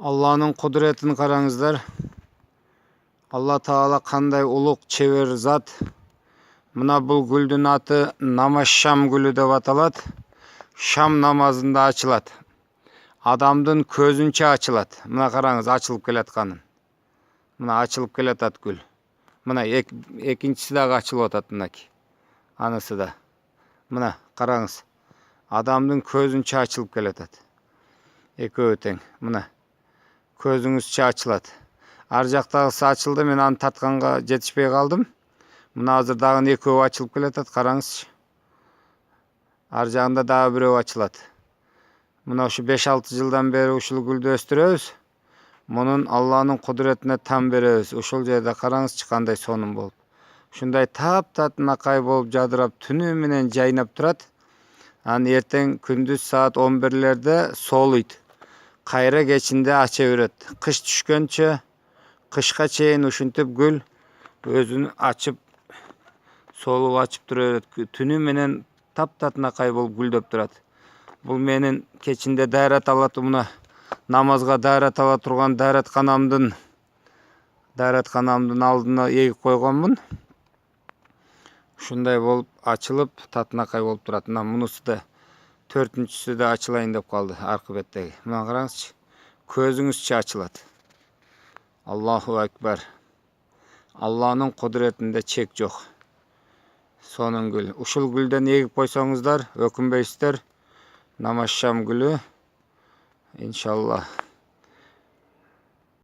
Allah'ın kudretini qarаңыздар. Allah Taala qanday ulug' çevir zat. Mına бұл gülдің аты намаз шам gülü деп аталады. Шам намазында açılады. Адамдың көзінше açılады. Мына қараңыз, açılıp келатқанын. Мына açılıp келатат gül. Мына екіншісі дағы açılıp атат мынаки. Анысы да. Мына қараңыз. Адамдың көзінше açılıp келатат. Екеуі тең. Мына көзіңізше açılады. Ар жақтағысы açılды, мен аны татқанға жетішпей қалдым. Мына азыр дағын екеуі açılıp келатат, қараңызшы. Ар жағында дағы біреу açылады. Мына ушу 5-6 жылдан бері ушул гүлді өстүрөбүз. Мунун Алланын кудуретине там беребиз. Ушул жерде караңызчы кандай сонун болуп. Ушундай таптатынакай болуп жадырап түнү менен жайнап турат. Анан эртең күндүз саат 11-лерде солуйт. Кайра кечинде ача берет. Кыш түшкөнчө кышка чейин ушинтип гүл өзүн ачып солуп ачып тура берет. Түнү менен таптатынакай болуп гүлдөп турат. Бул менин кечинде дайрат алат, мына намазга дайрат ала турган дайратканамдын алдына эгип койгонмун. Ушундай болуп ачылып татынакай болуп турат. Мына мунусу да 4-үнчүсү да ачылайын деп калды, аркы беттеги. Мына караңызчы. Көзүңүзчө ачылат. Аллаху акбар. Алланын кудуретинде чек жок. Сонун гүл. Ушул гүлдөн эгип койсоңуздар, өкүнбөйсүздөр. Намаз шам гүлү. Иншаллах.